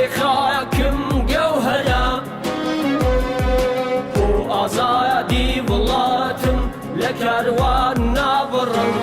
خاكم جوهرا وأزادي ولاتم لكروان نابرم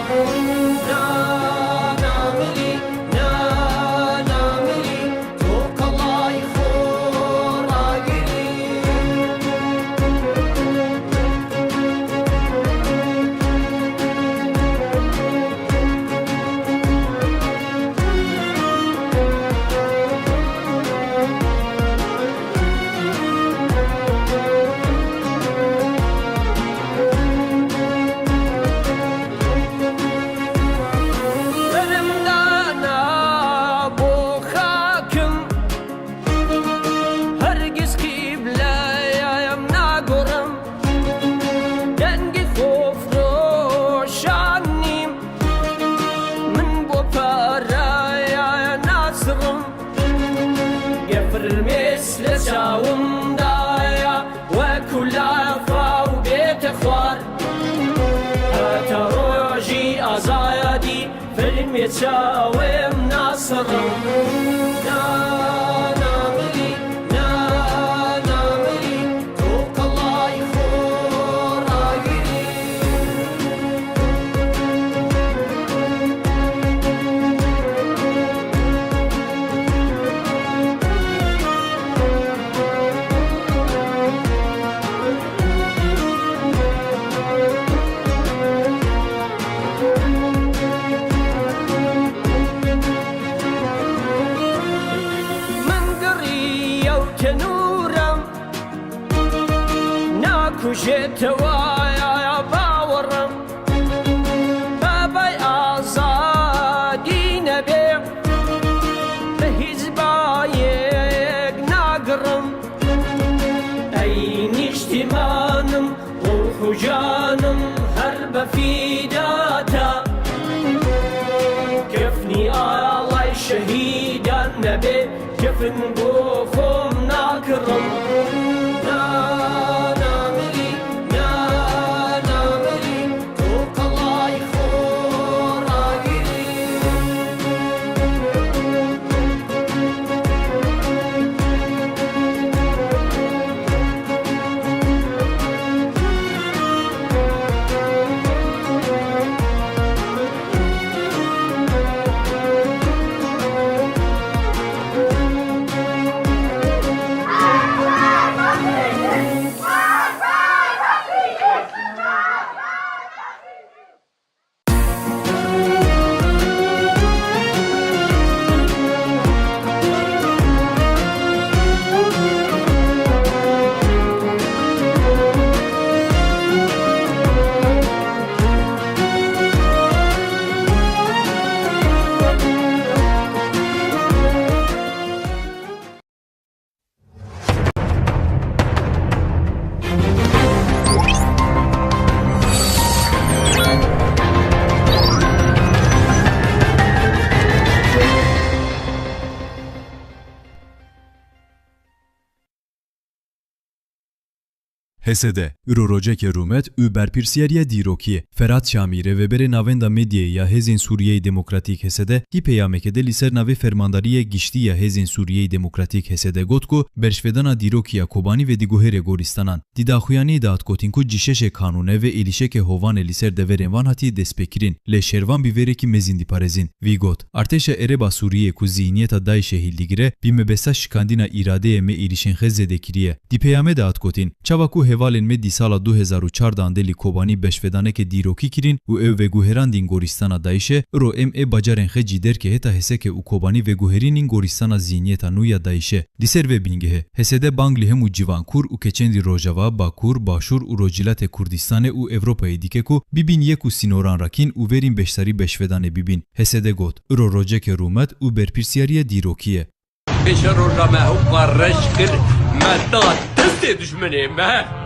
لساوم دايا وكل عفا وبيت اخوار هتروجي ازايدي فيلم يتساوم ناصر جيت وايا باورم باباي ازادي نبيع بهزبايق ناقرم اين اجتمانم وحجانم هرب في داتا كفني الله شهيدا نبي كفن بوخم ناكرم HSD Ürorojek Rumet ü berpirsiyeriye dîrokî Ferhat Şamî rêveberê navenda medyayê ya Hêzên Sûriyeyê Demokratîk HSD hî peyamekê li ser navê fermandariyê giştî ya Hêzên Sûriyeyê Demokratîk HSD got ku berşvedana dîrokiya Kobanî ve dîguherê Goristanan Dîdaxuyaniyê dat gotin ku cîşeşê kanûne ve êlîşekê Hovanê li ser deverên wan hatî destpêkirîn lê şervan bîverekî mezin dîparêzin. Vî got Artêşa Ereba Sûriyê ku zihniyeta Daişê hîldigire bîmebesta şikandîna îradeyê me êlîşên xwe zêdekiriye. Dî peyamê dat gotin çawa ku hevalên me dî sala 2014 de li Kobanî beşvedanekê dîrokî kirin û ew veguherandîn Gorîstana Daişê ro em ê bacarên xwe cî derke heta Hesekê û Kobanî veguherînîn Gorîstana zihniyeta nû ya Daişê. Dî ser vê bingehê HSD bang li hemû civankur û keçendî Rojava, Bakur, Başûr û Rojhilatê Kurdistanê û Ewropayê dike ku bibîn yek û sînoran rakîn û verîn beşdarî beşvedanê bibîn. HSD got Ürorojekê Rûmet û berpirsiyeriye dîrokî ye. Beşer roja me hukka reş kir me da destê düşmenê me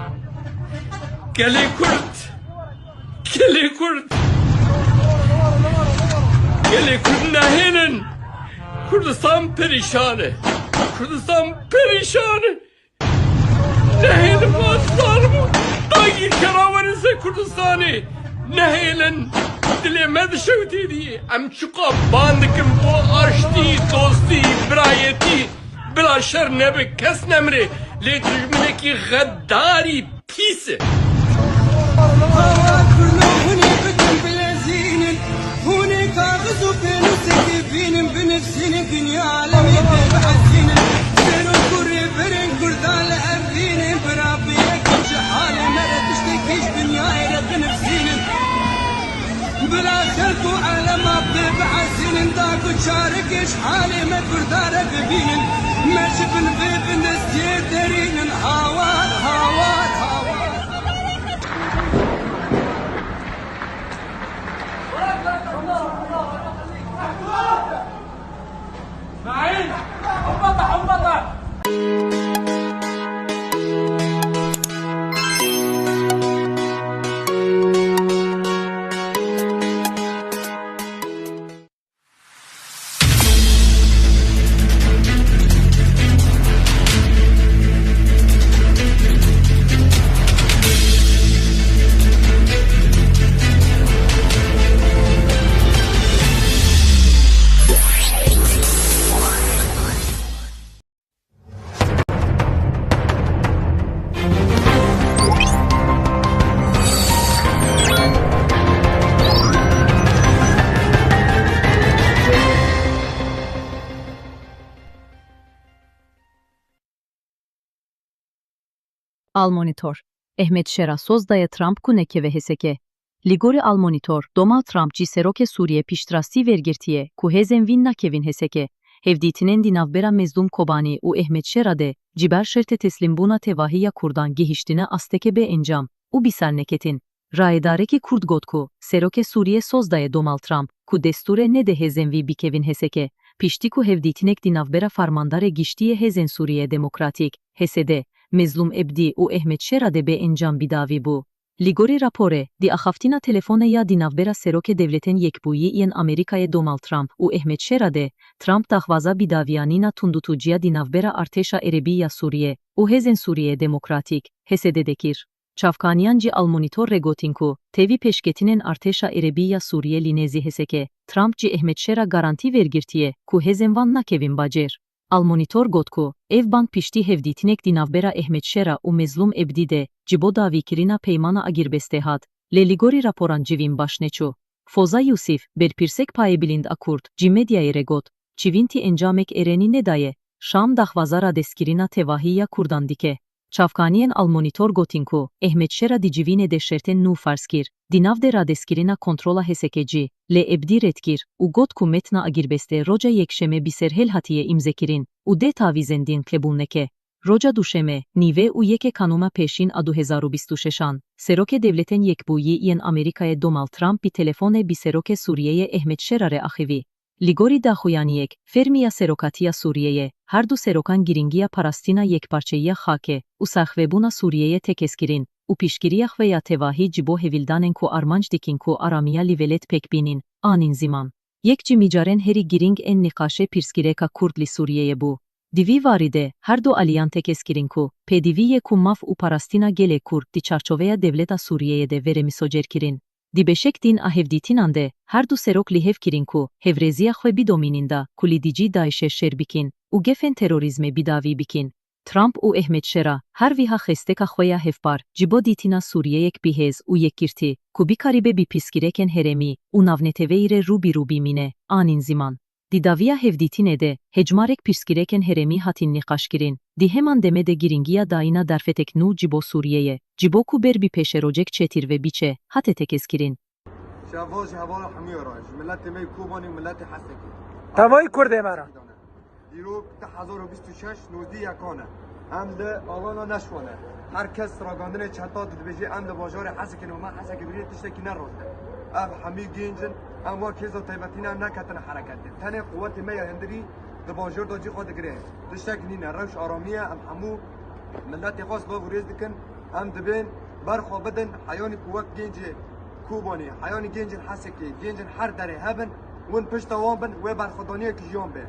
gelê Kurd gelê Kurd gelê Kurd nehênin Kurdistan perîşan e Kurdistan perîşan e nehêlin vaslarım dagîr keravanê se Kurdistanê nehêlin dilê me dişewtî dî em çiqa ban dikin bo aştî dostî birayetî بلا شر نبي كس نمري لي دجمنكي غداري بيسه هوني بدهم بلازين هوني كاغزو بينو سكيبين بنفسين دنيا عالمي بحسين بينو كوري برين كردال أبين برابي يكن شحالي مرة تشتكيش دنيا يرد نفسين بلا خلقو على ما بحسين داكو تشاركش حالي ما كردارك بين ماشي بالبيب نستير دارين هاوار هاوار هاوار معين حمضة حمضة Almonitor. Ehmet Şera Sozdaya Trump kuneke ve heseke. Ligori Almonitor. Donald Trump ci seroke Suriye piştrasi vergirtiye ku hezen vinna kevin heseke. Hevditinen dinavbera mezdum kobani u Ehmet Şera de ciber şerte teslim buna tevahiya kurdan gihiştine astekebe encam. U bisarneketin. Raedareki kurd gotku. Seroke Suriye Sozdaya Donald Trump. Ku desture ne de hezenvi bikevin heseke. Piştiku hevditinek dinavbera farmandare giştiye hezen Suriye Demokratik. Hesede. Mezlum ebdi u Ehmet Şera de be encam bidavi bu. Ligori rapore, di ahaftina telefone ya dinavbera seroke devleten yekbuyi yen Amerika'ya Donald Trump u Ehmet Şera de, Trump dahvaza bidaviyanina tundutucuya dinavbera arteşa erebiya Suriye, u hezen Suriye Demokratik, hesededekir. Çavkaniyanci Almonitor regotinku, tevi peşketinen arteşa erebiya Suriye linezi heseke, Trumpci Ehmet Şera garanti vergirtiye, ku hezen vanna kevin bacer. Almonitor gotku, evbank pişti hevditinek dinavbera Ehmet Şera u mezlum ebdi de, cibo davikirina peymana agirbestehat, le ligori raporan civin başneçu. Foza Yusif, berpirsek payebilind akurt, cimedyaya regot, çivinti encamek ereni nedaye, Şam dahvazara deskirina tevahiya kurdan dike. Çavkaniyen Almonitor gotinku, Ehmet Şera di civine de şerten nu farskir, dinavdera deskirina kontrola hesekeci, le ebdi retkir, u gotku metna agirbeste roca yekşeme biserhel hatiye imzekirin, u de tavizendin klebulneke. Roca duşeme, nive u yeke kanuma peşin adu 2026'an, seroke devleten yekbuyi yen Amerika'ya Donald Trump bi telefone bi seroke Suriye'ye Ehmet Şerare ahivi. Ligori dahuyaniyek, fermiya serokatiya Suriye'ye, hardu serokan giringiya parastina yekparçeya hake, u sahvebuna Suriye'ye tekeskirin, u pişkiriyah veya tevahi cibo hevildanen ku armanç dikin ku aramiya livelet pekbinin, anin ziman. Yekci micaren heri giring en nikaşe pirskireka kurdli Suriye'ye bu. Divi varide, hardu aliyan tekeskirin ku, pediviye ku maf u parastina gele kurd di çarçoveya devleta Suriye'ye de veremisocerkirin. Dibeşek din ahevditinande, hardu serok lihevkirin ku, hevreziyah ve bidomininda, kulidici Daişe şerbikin, u gefen terorizme bidavi bikin. Trump u Ehmet Şera, harviha xesteka xoya hevpar, cibo ditina Suriyeyek bihez u yekirti, ku bikaribe bi piskireken heremi, u navneteveire rubi mine, anin ziman. Didaviya hevditine de, hecmarek piskireken heremi hatin nikaşkirin, di heman demede giringiya daina darfetek nu cibo Suriye'ye, cibo ku berbi peşerocek çetir ve biçe, hatetek eskirin. شافوش هبارو حميراج ملت مي كوباني ملت حسكي تبای کرده مرا دیروب تا 1026 نوزی یکانه هم ده آوانا نشوانه هر کس راگاندن چتا دبیجی هم ده باجار حسکی و من حسکی بگیری تشتکی نرازده اب حمی گینجن هم وا کیزا تایبتین هم نکتن حرکت ده تنه قوت می هندری ده باجار دا جی خود گره تشتک نینه روش آرامیه هم همو ملت خاص با وریز دکن هم دبین برخوا بدن حیانی قوت گینجی کوبانی حیانی گنجن حسکی گنجن هر دره هبن ون پشت وان بن و برخدانیه که جیان به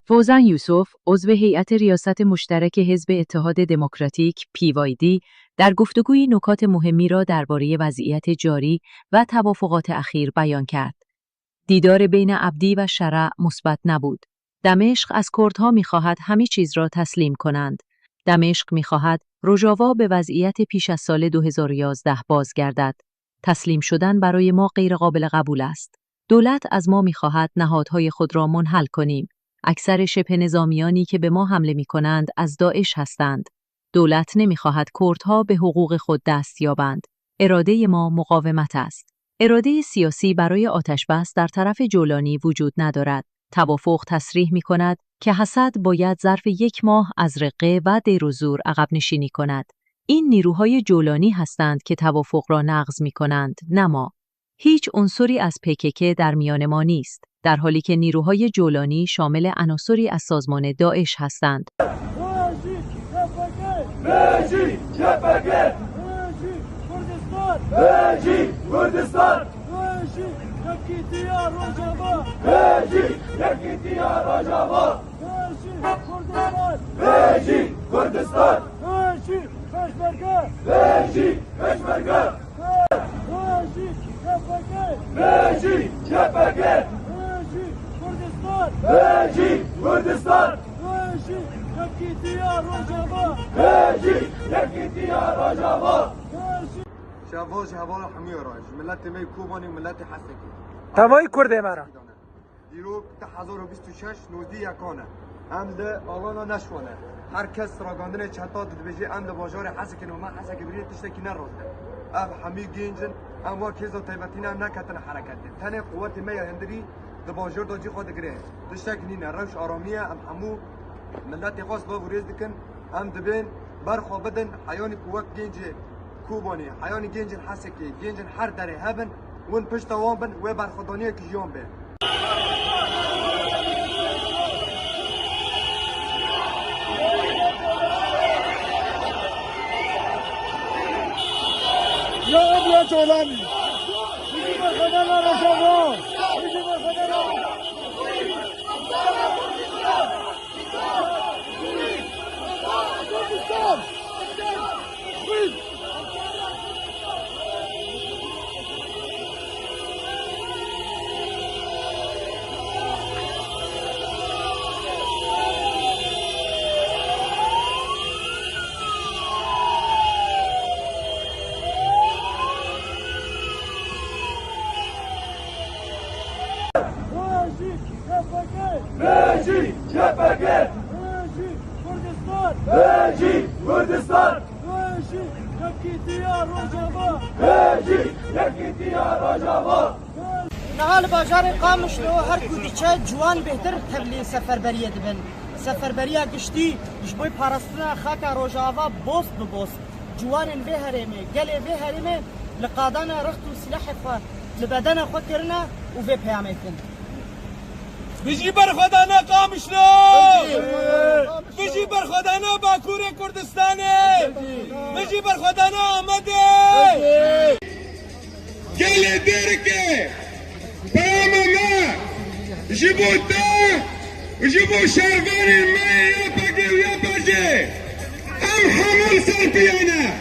فوزان یوسف، عضو هیئت ریاست مشترک حزب اتحاد دموکراتیک PYD، در گفتگویی نکات مهمی را درباره وضعیت جاری و توافقات اخیر بیان کرد. دیدار بین عبدی و شرع مثبت نبود. دمشق از کردها می‌خواهد همه چیز را تسلیم کنند. دمشق می‌خواهد روژاوا به وضعیت پیش از سال 2011 بازگردد. تسلیم شدن برای ما غیرقابل قبول است. دولت از ما می‌خواهد نهادهای خود را منحل کنیم. اکثر شبه نظامیانی که به ما حمله می‌کنند از داعش هستند. دولت نمی‌خواهد کردها به حقوق خود دست یابند. اراده ما مقاومت است. اراده سیاسی برای آتش‌بس در طرف جولانی وجود ندارد. توافق تصریح می‌کند که حسد باید ظرف 1 ماه از رقه و دیر و زور عقب نشینی کند. این نیروهای جولانی هستند که توافق را نقض می‌کنند، نه ما. هیچ عنصری از PKK در میان ما نیست، در حالی که نیروهای جولانی شامل عناصری از سازمان داعش هستند. شواج هوا حمی راج ملت می کوبانی ملت حسکی هوای کرده مرا دیروز 1026 نودی یکانه هم ده آلانا نشونه هر کس راگاندن چتا دبیجی هم ده باجار حسکی و من حسکی بری تشتکی نرفته اب حمی گنجن اما کیزا تایبتین هم نکتن حرکت تنه قوت می هندری ده باجار داجی خود گره تشتک نینه روش آرامیه هم همو ملت خاص با بریز دکن هم دبین برخوا بدن حیان قوت گنجی کوبانی حیان گنج حسکی گنج هر دره هبن ون پشت وان بن و برخدانیه که جیان به یا ابیا جولانی میگی به خدا نرسوا میگی به خدا نهال بازار قامش لو هر کودیچه جوان بهتر تبلی سفربریه دبن سفربریه گشتی جبوی پارستنا خاکا روجاوا بوست ببوست جوان به هرمه گله به هرمه لقادانا رخت و سلاح خو لبدن خو کرنا و به پیامتن بيجي برخدانا قامشلو بيجي برخدانا باكور كردستاني بيجي برخدانا احمدي قال دركه بامما جيبوا الداء وجيبوا شرفان الماء يا باقي ويا باجي ام حمل سلبي انا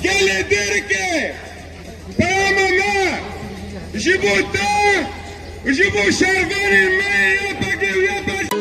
قال دركه بامما جيبوا الداء وجيبوا شرفان الماء يا باقي ويا باجي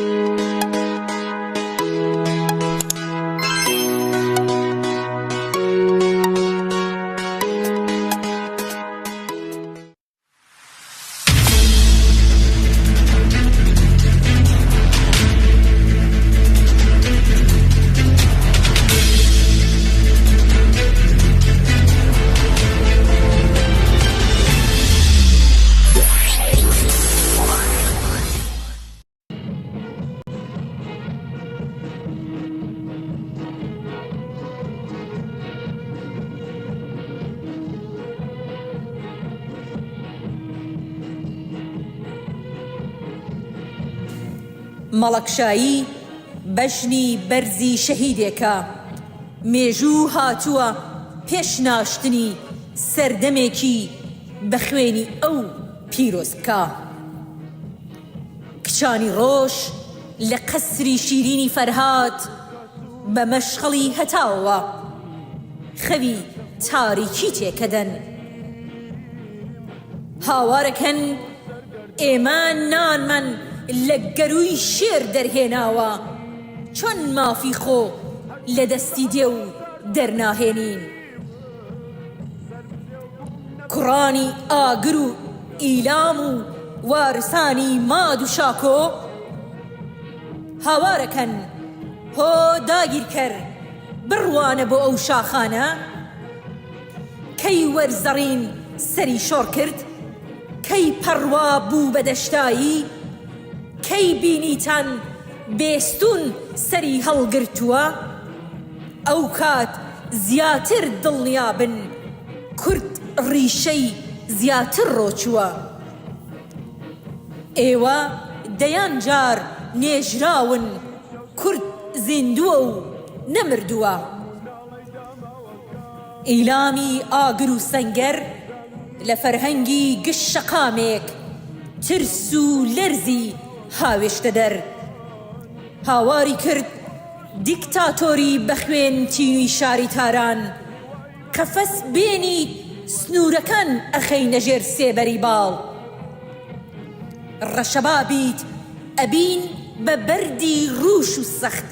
مەڵەکشایی بەژنی بەرزی شەهیدێکە مێژوو هاتووە پێش ناشتنی سەردەمێکی بە خوێنی ئەو پیرۆزکە کچانی ڕۆژ لە قەسری شیرینی فەرهاد بە مەشخەڵی هەتاوە خەوی تاریکی تێکەدەن هاوارەکەن ئێمە نانمان لە گەروی شێر دەرهێناوە چۆن مافی خۆ لە دەستی دێ و دەرناهێنین کوڕانی ئاگر و ئیلام و وارسانی ماد و شاکۆ هاوارەکەن هۆ داگیرکەر بڕوانە بۆ ئەو شاخانە کەی وەرزەڕین سەری شۆڕ کرد کەی پەڕوا بوو بە دەشتایی کەی بینیتان بێستون سەری هەڵگرتووە ئەو کات زیاتر دڵنیابن کورد ڕیشەی زیاتر ڕۆچووە ئێوە دەیان جار نێژراون کورد زیندووە و نەمردووە ئیلامی ئاگر و سەنگەر لە فەرهەنگی گشت شەقامێک ترس و لەرزی هاوێشتە دەر هاواری کرد دیکتاتۆری بەخوێن تینوی شاری تاران کە فەس بێنی سنوورەکان ئەخەینە ژێر سێبەری باڵ ڕەشەبابیت ئەبین بە بەردی ڕوش و سەخت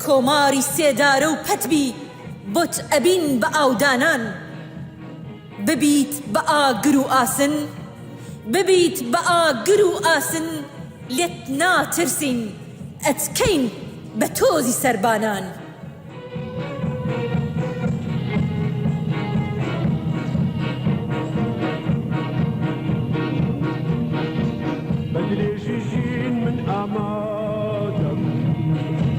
کۆماری سێدارە و پەتبی بۆت ئەبین بە ئاودانان ببیت بە ئاگر و ئاسن ببیت بە ئاگر و ئاسن لێت ناترسین ئەتکەین بە تۆزی سەربانان بدرێژی ژین من ئامادەم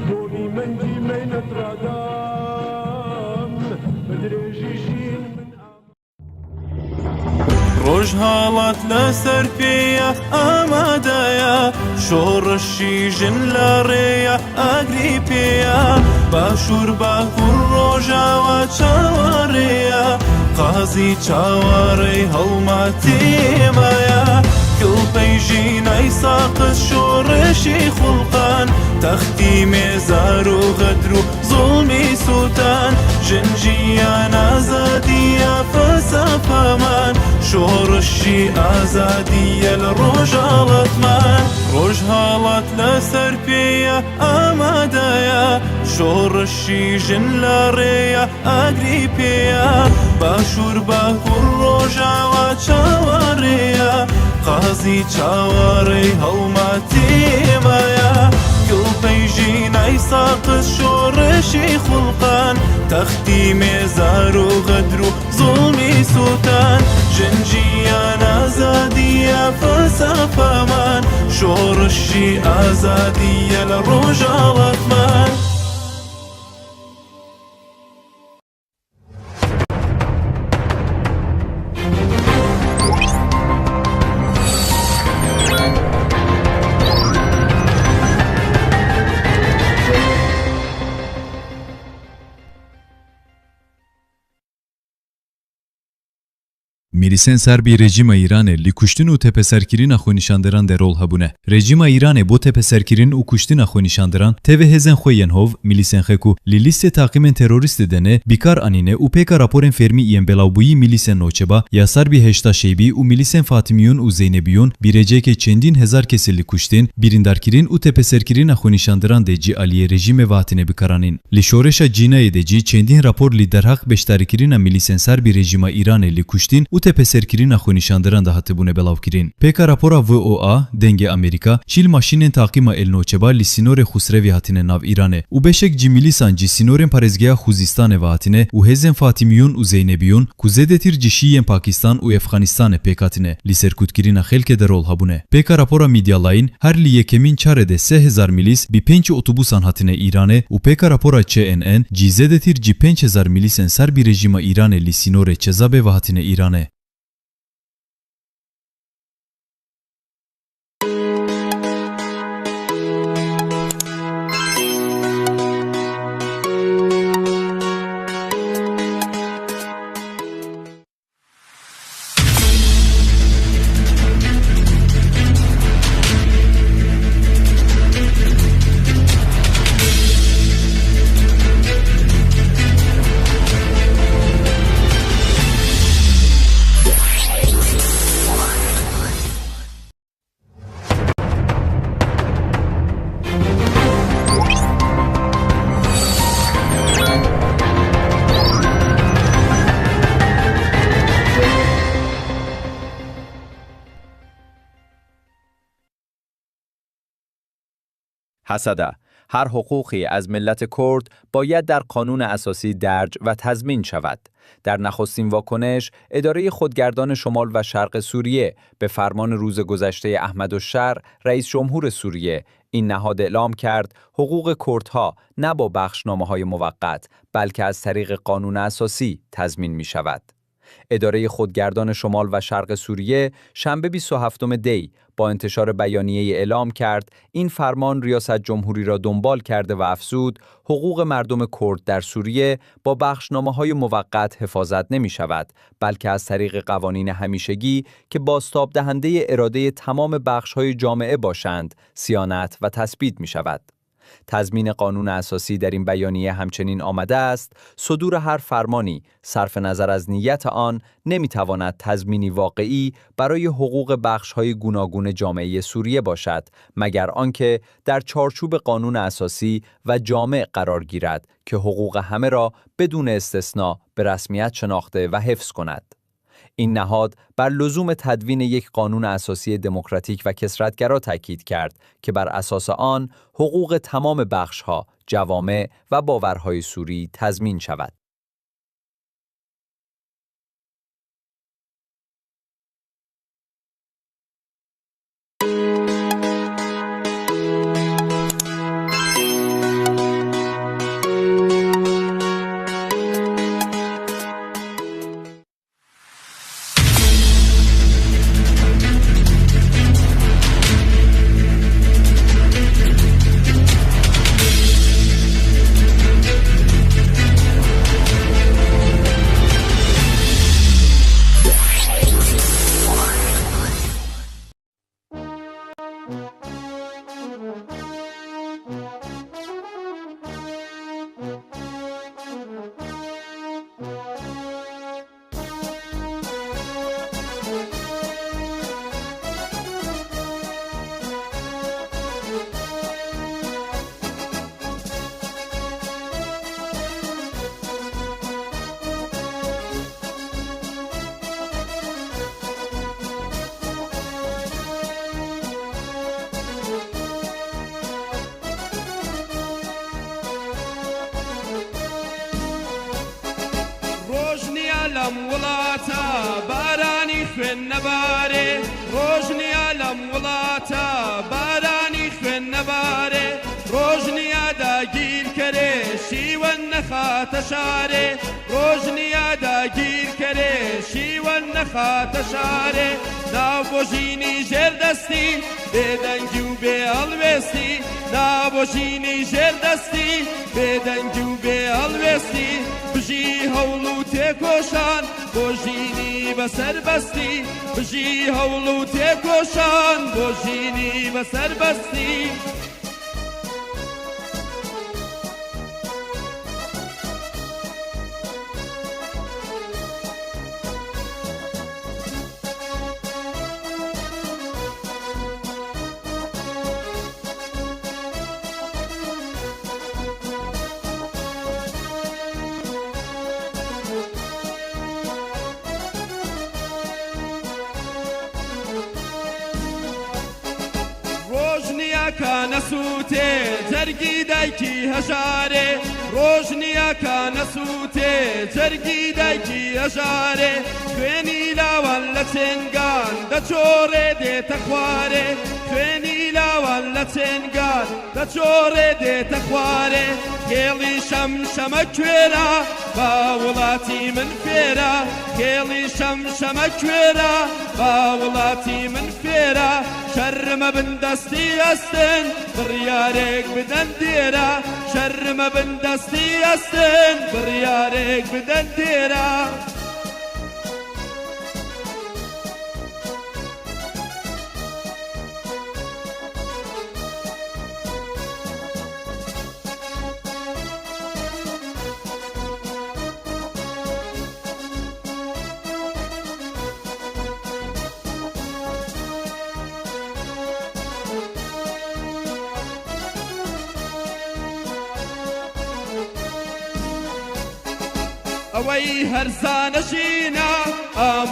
بۆنی مەنگی مەینەت ڕادام بدرێژی ژین من ڕۆژ هاڵات لەسەر پێیە ئامادەیە شۆڕشی ژن لە ڕێیە ئاگری پێیە باشوور باکوور ڕۆژاوە چاوەڕێیە قازی چاوەڕێی هەڵماتێمەیە کڵپەی ژینەی ساقس شۆڕشی خوڵقان تەختی مێزار و غەدر و زوڵمی سووتان ژنجیان ئازادیە فەلسەفەمان شۆڕشی ئازادیە لە ڕۆژاڵەتمان ڕۆژ هاڵات لەسەر پێیە ئامادەیە شۆڕشی ژن لە ڕێیە ئاگری پێیە باشوور باکوور ڕۆژاوە چاوەڕێیە قازی چاوەڕێی هەڵماتێمەیە کڵپەی ژینەی ساقس شۆڕشی خوڵقان تەختی مێزار و غەدر و زوڵمی سووتان ژنجیان ئازادیە فەلسەفەمان شۆڕشی ئازادیە لە ڕۆژاڵەتمان Mirîsên serbî rejîma Îranê li kuştin û tepeserkirîna xwenîşanderan de rol hebûne. Rejîma Îranê bo tepeserkirin û kuştina xwenîşanderan tevê hêzên xwe yên hov, milîsên xwe ku li lîstê taqîmên terorîstê de ne bîkar anîne û pêka raporên fêrmî yên belavbûyî milîsên Noçeba, ya Serbî Heşta Şeybî û milîsên Fatimiyûn û Zeynebiyûn bîrecekê çendîn hezar kesê li kuştin, bîrindarkirin û tepeserkirîna xwenîşanderan de cî aliyê rejîmê ve hatine bikaranîn. Li şoreşa Cinayê de cî çendîn rapor li derhaq beşdarîkirîna milîsên Serbî rejîma Îranê li kuştin û tepeserkirîna xwenîşanderan de hatibûne belavkirin. Pêka rapora VOA, dengê Amerîka, çîl maşînên taqîma El Noçeba li sînorê Xusrevî hatine nav Îranê û beşek cî milîsan cî sînorên parêzgeha Xuzistanê ve hatine û hêzên Fatimiyûn û Zeynebiyûn ku zêdetir cî şîyên Pakistan û Efxanistanê pêk hatine li serkûtkirîna xelkê de rol hebûne. Pêka rapora Media Line, her li yekemîn çarê de 3000 milîs bi 5 otobûsan hatine Îranê û pêka rapora CNN, cî zêdetir cî 5000 milîsên Serbî rejîma Îranê li sînorê Çezabê ve hatine Îranê. حسده. هر حقوقی از ملت کرد باید در قانون اساسی درج و تضمین شود. در نخستین واکنش، اداره خودگردان شمال و شرق سوریه به فرمان روز گذشته احمدالشر رئیس جمهور سوریه این نهاد اعلام کرد حقوق کردها نه با بخشنامه‌های موقت بلکه از طریق قانون اساسی تضمین می شود. اداره خودگردان شمال و شرق سوریه شنبه 27 دی با انتشار بیانیه اعلام کرد این فرمان ریاست جمهوری را دنبال کرده و افزود حقوق مردم کرد در سوریه با بخشنامه‌های موقت حفاظت نمی شود بلکه از طریق قوانین همیشگی که بازتاب دهنده اراده تمام بخش‌های جامعه باشند صیانت و تثبیت می شود. تضمین قانون اساسی در این بیانیه همچنین آمده است صدور هر فرمانی صرف نظر از نیت آن نمیتواند تضمینی واقعی برای حقوق بخش‌های گوناگون جامعه سوریه باشد مگر آنکه در چارچوب قانون اساسی و جامع قرار گیرد که حقوق همه را بدون استثناء به رسمیت شناخته و حفظ کند. این نهاد بر لزوم تدوین یک قانون اساسی دموکراتیک و کثرت‌گرا تاکید کرد که بر اساس آن حقوق تمام بخش‌ها، جوامع و باورهای سوری تضمین شود. لم وڵاتە بارانی خوێن نەبارێ ڕۆژنیا لەم وڵاتە بارانی خوێن نەبارێ ڕۆژنیا داگیرکەرێ شیوەن نەخاتە شارێ ڕۆژنیا داگیرکەرێ شیوەن نەخاتە شارێ ناوبۆژینی ژێردەستی بێدەنگی و بێ هەڵوێستی ناوبۆژینی ژێردەستی بێدەنگی و بێ هەڵوێستی بژی هەوڵ و تێکۆشان بۆ ژینی بەسەر بەستی بژی هەوڵ و تێکۆشان بۆ ژینی بەسەر بەستی نەسووتێ جەرگی دایکی هەژارێ ڕۆژنیا کە نەسووتێ جەرگی دایکی هەژارێ خوێنی لاوان لە چێنگان دەچۆڕێ دێتە خوارێ خوێنی لاوان لە چێنگان دەچۆڕێ دێتە خوارێ کێڵی شەمشەمە کوێرە با وڵاتی من فێرە کێڵی شەمشەمە کوێرە با وڵاتی من فێرە شەرمە بندەستی ئەستن بڕیارێک بدەن دێرە شەرمە بندەستی ئەستن بڕیارێک بدەن دێرە ئەوەی هەرزانەشینە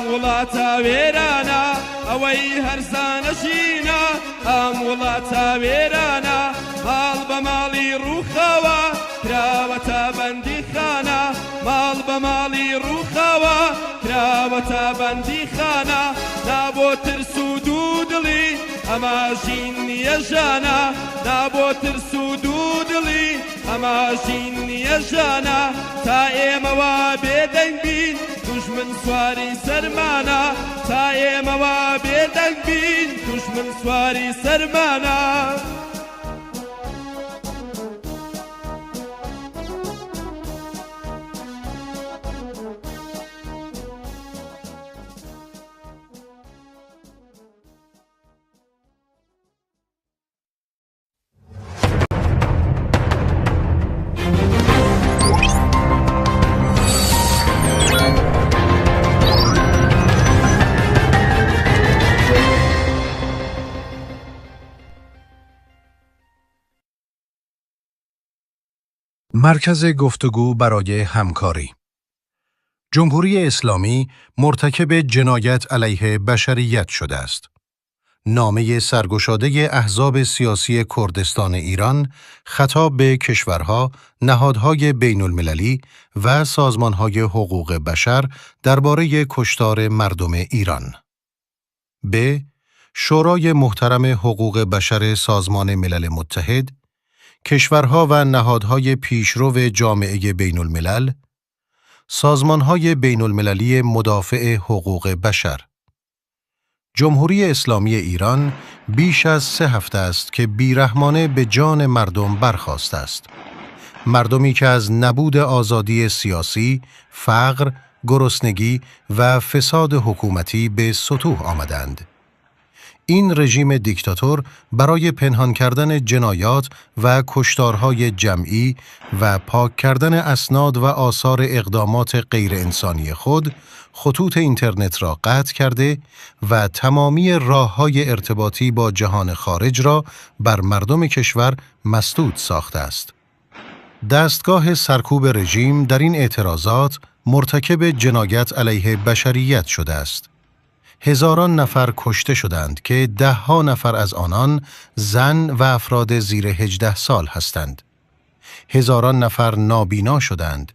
وڵاتە وێرانە ئەوەی هەرزانەشینە ئەم وڵاتە وێرانە ماڵ بە ماڵی ڕووخەوە کراوەتە بەندی خانە ماڵ بە ماڵی ڕووخەوە کراوەتە بەندی خانە نابۆ ترس و دوودڵی ئەمە ژین نییە ژانە نابۆ ترس و دوودڵی ئەمە ژین نییە ژانە تا ئێمەوە بێدەنگ بین دوژمن سواری سەرمانە تا ئێمەوە بێدەنگ بین دوژمن سواری سەرمانە مرکز گفتگو برای همکاری جمهوری اسلامی مرتکب جنایت علیه بشریت شده است. نامه سرگشاده احزاب سیاسی کردستان ایران خطاب به کشورها، نهادهای بین المللی و سازمانهای حقوق بشر درباره کشتار مردم ایران. ب. شورای محترم حقوق بشر سازمان ملل متحد، کشورها و نهادهای پیشرو جامعه بین الملل، سازمانهای بین المللی مدافع حقوق بشر. جمهوری اسلامی ایران بیش از 3 هفته است که بیرحمانه به جان مردم برخاسته است. مردمی که از نبود آزادی سیاسی، فقر، گرسنگی و فساد حکومتی به سطوح آمدند. این رژیم دیکتاتور برای پنهان کردن جنایات و کشتارهای جمعی و پاک کردن اسناد و آثار اقدامات غیر انسانی خود، خطوط اینترنت را قطع کرده و تمامی راه‌های ارتباطی با جهان خارج را بر مردم کشور مسدود ساخته است. دستگاه سرکوب رژیم در این اعتراضات مرتکب جنایت علیه بشریت شده است. هزاران نفر کشته شدند که 10 نفر از آنان زن و افراد زیر 18 سال هستند. هزاران نفر نابینا شدند.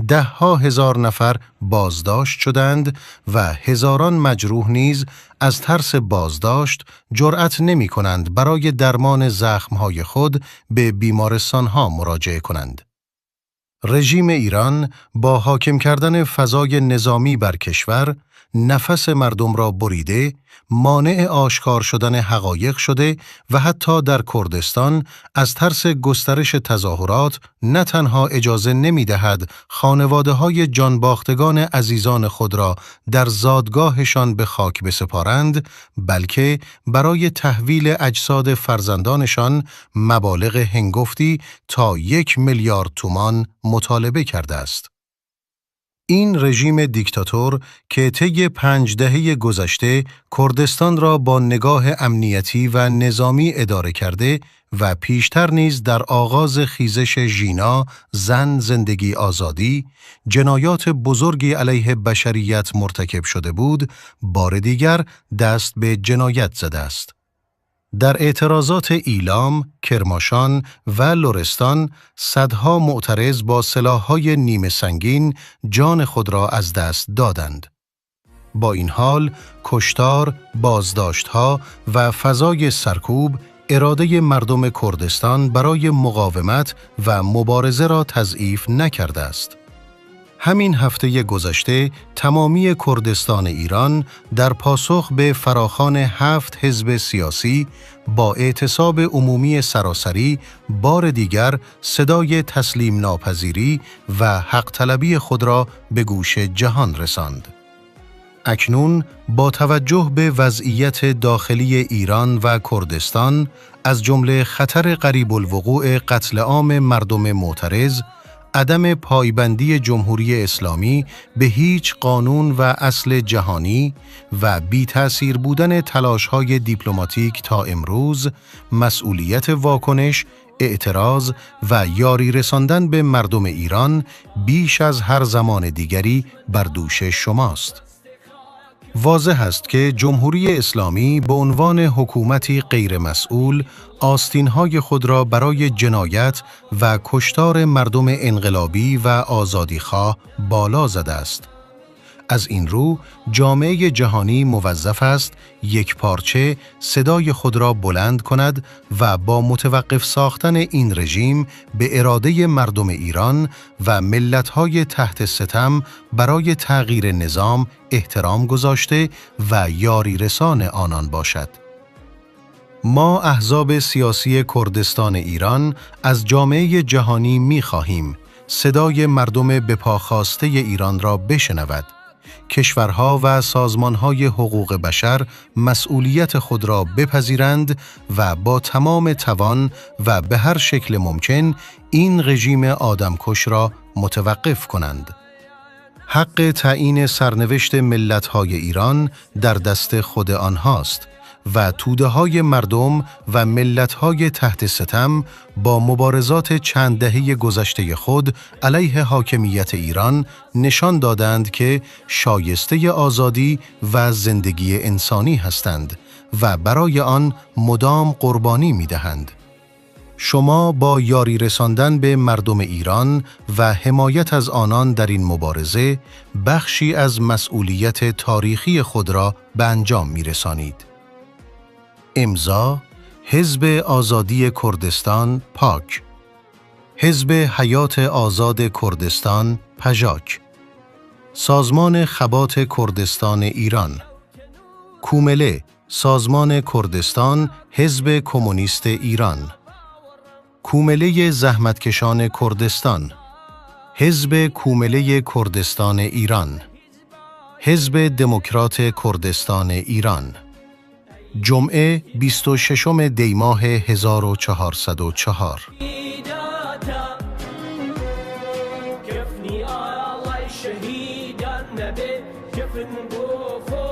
10,000 نفر بازداشت شدند و هزاران مجروح نیز از ترس بازداشت جرأت نمی کنند برای درمان زخمهای خود به بیمارستانها مراجعه کنند. رژیم ایران با حاکم کردن فضای نظامی بر کشور، نفس مردم را بریده، مانع آشکار شدن حقایق شده و حتی در کردستان از ترس گسترش تظاهرات نه تنها اجازه نمی دهد خانواده‌های جانباختگان عزیزان خود را در زادگاهشان به خاک بسپارند، بلکه برای تحویل اجساد فرزندانشان مبالغ هنگفتی تا 1 میلیارد تومان مطالبه کرده است. این رژیم دیکتاتور که طی 5 دهه گذشته کردستان را با نگاه امنیتی و نظامی اداره کرده و پیشتر نیز در آغاز خیزش ژینا، زن، زندگی، آزادی، جنایات بزرگی علیه بشریت مرتکب شده بود، بار دیگر دست به جنایت زده است. در اعتراضات ایلام، کرماشان و لرستان، صدها معترض با سلاح‌های نیمه سنگین جان خود را از دست دادند. با این حال، کشتار، بازداشت‌ها و فضای سرکوب، اراده مردم کردستان برای مقاومت و مبارزه را تضعیف نکرده است. همین هفته گذشته تمامی کردستان ایران در پاسخ به فراخوان 7 حزب سیاسی با اعتصاب عمومی سراسری بار دیگر صدای تسلیم ناپذیری و حق طلبی خود را به گوش جهان رساند. اکنون با توجه به وضعیت داخلی ایران و کردستان از جمله خطر قریب الوقوع قتل عام مردم معترض، عدم پایبندی جمهوری اسلامی به هیچ قانون و اصل جهانی و بی تأثیر بودن تلاش‌های دیپلماتیک تا امروز، مسئولیت واکنش، اعتراض و یاری رساندن به مردم ایران بیش از هر زمان دیگری بر دوش شماست. واضح است که جمهوری اسلامی به عنوان حکومتی غیرمسئول آستین‌های خود را برای جنایت و کشتار مردم انقلابی و آزادیخواه بالا زده است. از این رو جامعه جهانی موظف است یک پارچه صدای خود را بلند کند و با متوقف ساختن این رژیم به اراده مردم ایران و ملت‌های تحت ستم برای تغییر نظام احترام گذاشته و یاری رسان آنان باشد. ما احزاب سیاسی کردستان ایران از جامعه جهانی می‌خواهیم صدای مردم به پا خواسته ایران را بشنود. کشورها و سازمانهای حقوق بشر مسئولیت خود را بپذیرند و با تمام توان و به هر شکل ممکن این رژیم آدمکش را متوقف کنند. حق تعیین سرنوشت ملت‌های ایران در دست خود آنهاست و توده‌های مردم و ملت‌های تحت ستم با مبارزات چند دهه گذشته خود علیه حاکمیت ایران نشان دادند که شایسته آزادی و زندگی انسانی هستند و برای آن مدام قربانی می‌دهند. شما با یاری رساندن به مردم ایران و حمایت از آنان در این مبارزه بخشی از مسئولیت تاریخی خود را به انجام می‌رسانید. امضا حزب آزادی کردستان پاک، حزب حیات آزاد کردستان پژاک، سازمان خبات کردستان ایران، کومله سازمان کردستان حزب کمونیست ایران، کومله زحمتکشان کردستان، حزب کومله کردستان ایران، حزب دموکرات کردستان ایران. جمعه 26 دی ماه 1404. كفني الله شهيدا نبي كفن بوخو